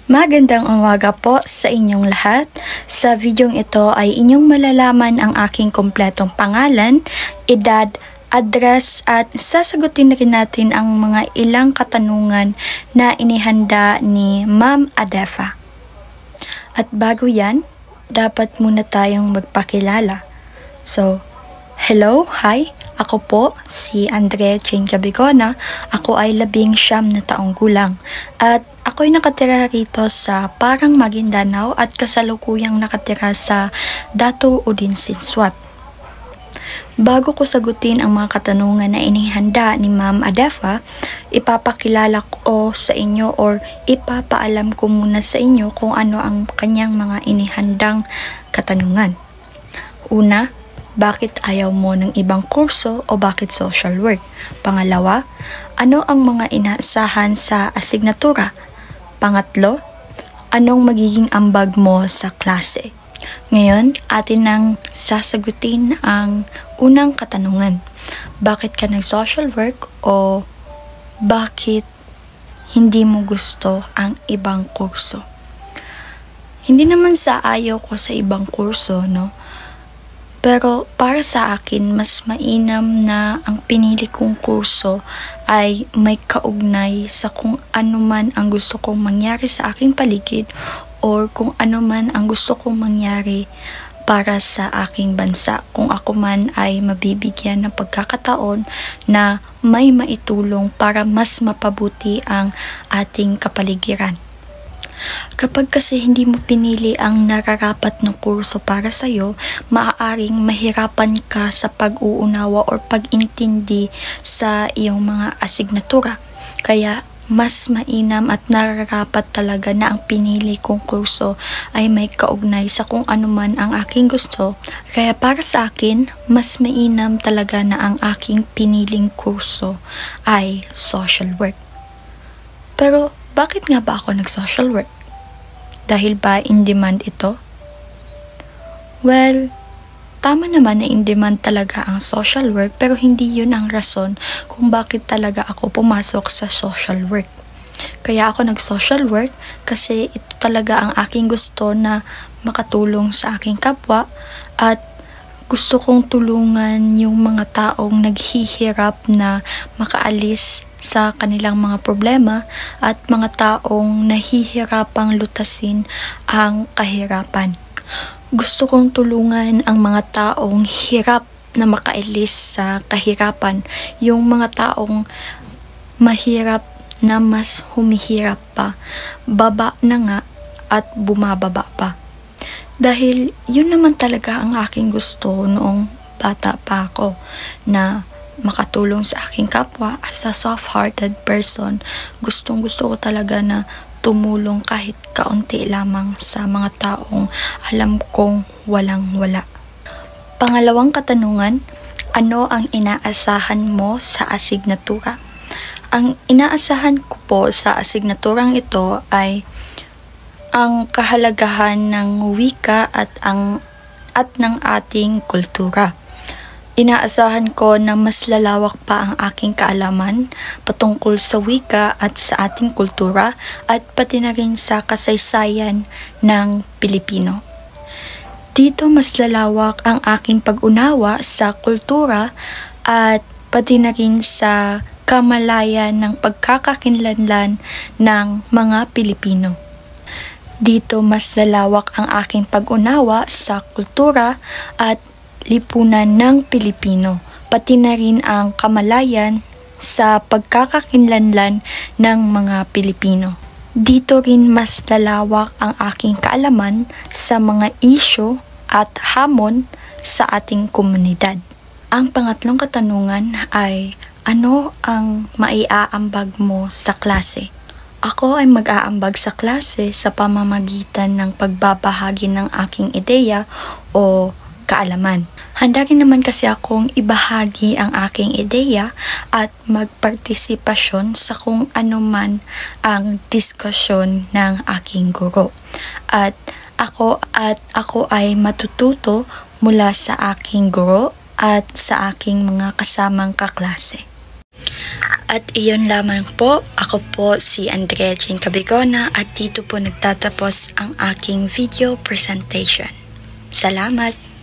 Magandang umaga po sa inyong lahat. Sa videong ito ay inyong malalaman ang aking kompletong pangalan, edad, address at sasagutin rin natin ang mga ilang katanungan na inihanda ni Ma'am Adefa. At bago yan, dapat muna tayong magpakilala. So, hello, hi! Ako po si Andrea Jane Jabigona. Ako ay 19 na taong gulang at ako'y nakatira rito sa Parang Maguindanao at kasalukuyang nakatira sa Dato Udinsin Swat. Bago ko sagutin ang mga katanungan na inihanda ni Ma'am Adefa, ipapakilala ko sa inyo or ipapaalam ko muna sa inyo kung ano ang kanyang mga inihandang katanungan. Una, bakit ayaw mo ng ibang kurso o bakit social work? Pangalawa, ano ang mga inaasahan sa asignatura? Pangatlo, anong magiging ambag mo sa klase? Ngayon, atin nang sasagutin ang unang katanungan. Bakit ka nag-social work o bakit hindi mo gusto ang ibang kurso? Hindi naman sa ayaw ko sa ibang kurso, no? Pero para sa akin, mas mainam na ang pinili kong kurso ay may kaugnay sa kung ano man ang gusto kong mangyari sa aking paligid or kung ano man ang gusto kong mangyari para sa aking bansa. Kung ako man ay mabibigyan ng pagkakataon na may maitulong para mas mapabuti ang ating kapaligiran. Kapag kasi hindi mo pinili ang nararapat na kurso para sa'yo, maaaring mahirapan ka sa pag-uunawa o pag-intindi sa iyong mga asignatura. Kaya mas mainam at nararapat talaga na ang pinili kong kurso ay may kaugnay sa kung ano man ang aking gusto. Kaya para sa akin, mas mainam talaga na ang aking piniling kurso ay social work. Pero bakit nga ba ako nag-social work? Dahil ba in demand ito? Well, tama naman na in demand talaga ang social work pero hindi yun ang rason kung bakit talaga ako pumasok sa social work. Kaya ako nag-social work kasi ito talaga ang aking gusto na makatulong sa aking kapwa at gusto kong tulungan yung mga taong naghihirap na makaalis sa kanilang mga problema at mga taong nahihirapang lutasin ang kahirapan. Gusto kong tulungan ang mga taong hirap na makaalis sa kahirapan, yung mga taong mahirap na mas humihirap pa, baba na nga at bumababa pa. Dahil yun naman talaga ang aking gusto noong bata pa ako, na makatulong sa aking kapwa as a soft-hearted person. Gustong gusto ko talaga na tumulong kahit kaunti lamang sa mga taong alam kong walang-wala. Pangalawang katanungan, ano ang inaasahan mo sa asignatura? Ang inaasahan ko po sa asignaturang ito ay ang kahalagahan ng wika at ng ating kultura. Inaasahan ko na mas lalawak pa ang aking kaalaman patungkol sa wika at sa ating kultura at pati na rin sa kasaysayan ng Pilipino. Dito mas lalawak ang aking pag-unawa sa kultura at pati na rin sa kamalayan ng pagkakakilanlan ng mga Pilipino. Dito mas lalawak ang aking pag-unawa sa kultura at lipunan ng Pilipino, pati na rin ang kamalayan sa pagkakakilanlan ng mga Pilipino. Dito rin mas lalawak ang aking kaalaman sa mga isyu at hamon sa ating komunidad. Ang pangatlong katanungan ay, ano ang maiaambag mo sa klase? Ako ay mag-aambag sa klase sa pamamagitan ng pagbabahagi ng aking ideya o kaalaman. Handa rin naman kasi akong ibahagi ang aking ideya at magpartisipasyon sa kung ano man ang diskusyon ng aking guro. At ako ay matututo mula sa aking guro at sa aking mga kasamang kaklase. At iyon lamang po, ako po si Andrea Jean Cabigona at dito po nagtatapos ang aking video presentation. Salamat!